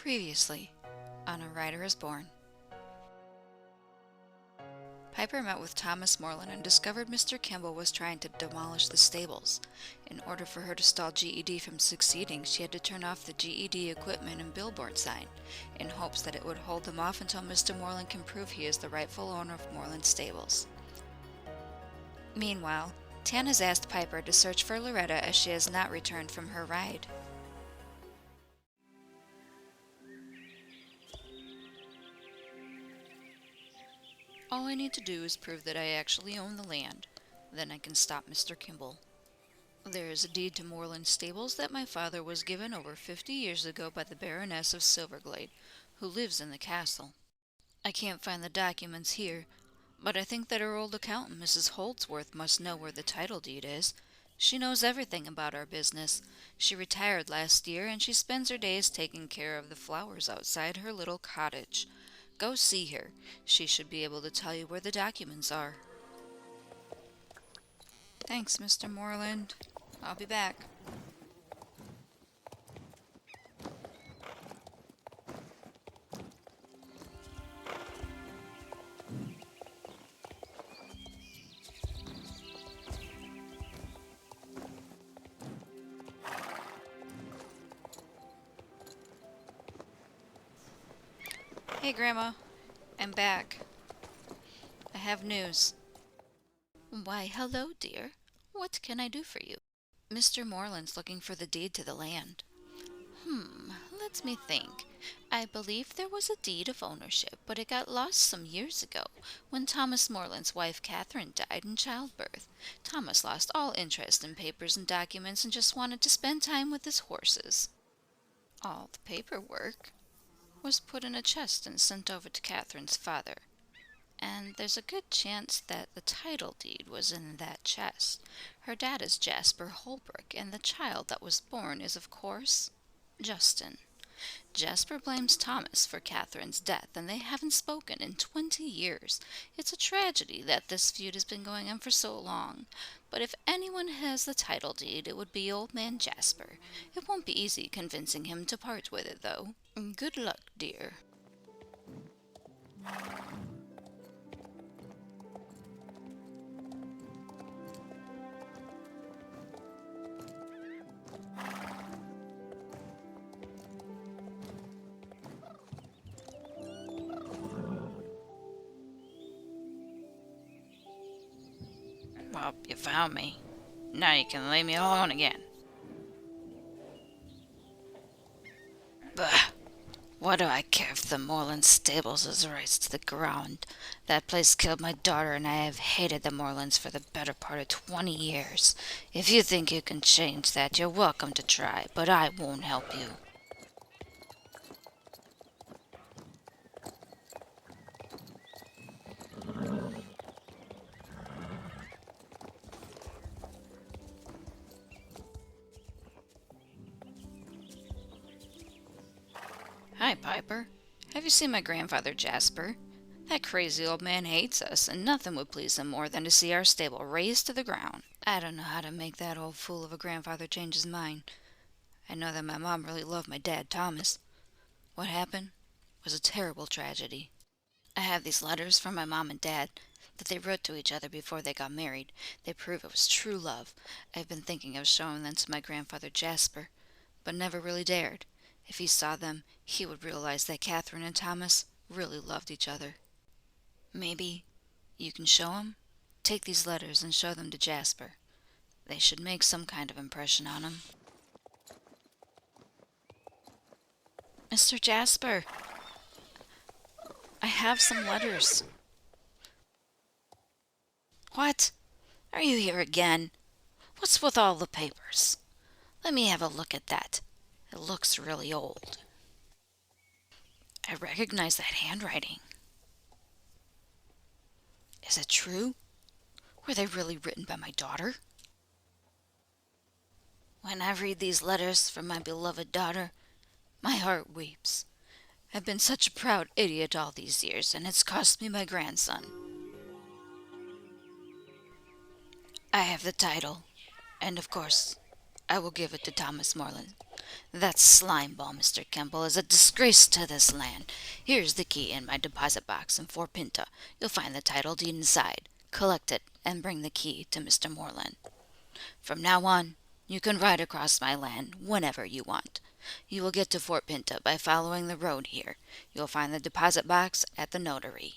Previously, on A Rider is Born. Piper met with Thomas Moorland and discovered Mr. Kimball was trying to demolish the stables. In order for her to stall GED from succeeding, she had to turn off the GED equipment and billboard sign, in hopes that it would hold them off until Mr. Moorland can prove he is the rightful owner of Moorland Stables. Meanwhile, Tan has asked Piper to search for Loretta as she has not returned from her ride. All I need to do is prove that I actually own the land. Then I can stop Mr. Kimball. There is a deed to Moorland Stables that my father was given over 50 years ago by the Baroness of Silverglade, who lives in the castle. I can't find the documents here, but I think that our old accountant, Mrs. Holdsworth, must know where the title deed is. She knows everything about our business. She retired last year, and she spends her days taking care of the flowers outside her little cottage. Go see her. She should be able to tell you where the documents are. Thanks, Mr. Moorland. I'll be back. Hey, Grandma. I'm back. I have news. Why, hello, dear. What can I do for you? Mr. Moorland's looking for the deed to the land. Let me think. I believe there was a deed of ownership, but it got lost some years ago, when Thomas Moorland's wife Catherine died in childbirth. Thomas lost all interest in papers and documents and just wanted to spend time with his horses. All the paperwork was put in a chest and sent over to Catherine's father. And there's a good chance that the title deed was in that chest. Her dad is Jasper Holbrook, and the child that was born is, of course, Justin. Jasper blames Thomas for Catherine's death, and they haven't spoken in 20 years. It's a tragedy that this feud has been going on for so long. But if anyone has the title deed, it would be old man Jasper. It won't be easy convincing him to part with it, though. Good luck, dear. Well, you found me. Now you can leave me alone again. Bah! What do I care if the Moorland Stables has rights to the ground? That place killed my daughter, and I have hated the Moorlands for the better part of 20 years. If you think you can change that, you're welcome to try, but I won't help you. Hi, Piper. Have you seen my grandfather Jasper? That crazy old man hates us, and nothing would please him more than to see our stable razed to the ground. I don't know how to make that old fool of a grandfather change his mind. I know that my mom really loved my dad, Thomas. What happened was a terrible tragedy. I have these letters from my mom and dad that they wrote to each other before they got married. They prove it was true love. I've been thinking of showing them to my grandfather Jasper, but never really dared. If he saw them, he would realize that Catherine and Thomas really loved each other. Maybe you can show him? Take these letters and show them to Jasper. They should make some kind of impression on him. Mr. Jasper, I have some letters. What? Are you here again? What's with all the papers? Let me have a look at that. It looks really old. I recognize that handwriting. Is it true? Were they really written by my daughter? When I read these letters from my beloved daughter, my heart weeps. I've been such a proud idiot all these years, and it's cost me my grandson. I have the title, and of course, I will give it to Thomas Moorland. That slime ball, Mr. Kemble, is a disgrace to this land. Here's the key in my deposit box in Fort Pinta. You'll find the title deed inside. Collect it and bring the key to Mr. Moorland. From now on, you can ride across my land whenever you want. You will get to Fort Pinta by following the road here. You'll find the deposit box at the notary.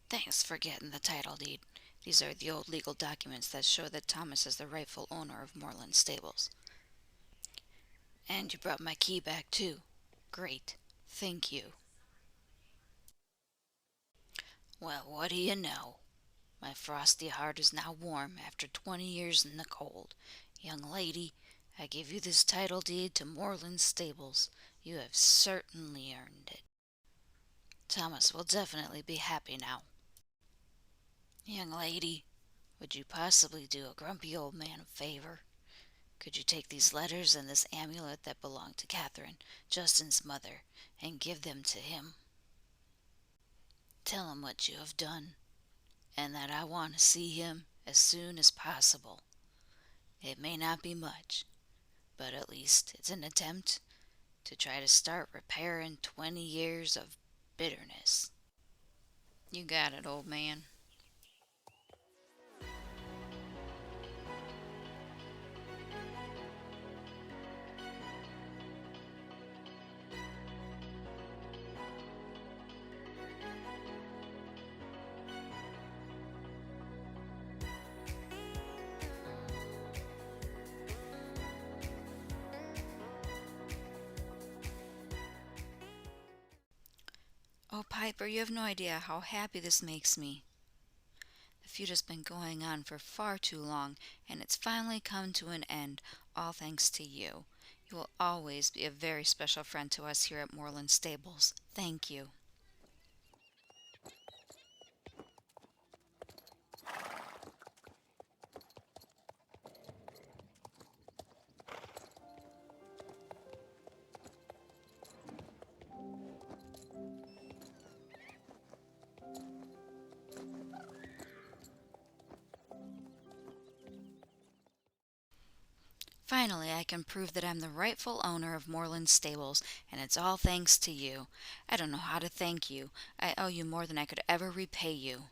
Thanks for getting the title deed. These are the old legal documents that show that Thomas is the rightful owner of Moorland Stables. And you brought my key back, too. Great. Thank you. Well, what do you know? My frosty heart is now warm after 20 years in the cold. Young lady, I give you this title deed to Moorland Stables. You have certainly earned it. Thomas will definitely be happy now. Young lady, would you possibly do a grumpy old man a favor? Could you take these letters and this amulet that belonged to Catherine, Justin's mother, and give them to him? Tell him what you have done, and that I want to see him as soon as possible. It may not be much, but at least it's an attempt to try to start repairing 20 years of bitterness. You got it, old man. Oh, Piper, you have no idea how happy this makes me. The feud has been going on for far too long, and it's finally come to an end, all thanks to you. You will always be a very special friend to us here at Moorland Stables. Thank you. Finally, I can prove that I'm the rightful owner of Moorland Stables, and it's all thanks to you. I don't know how to thank you. I owe you more than I could ever repay you.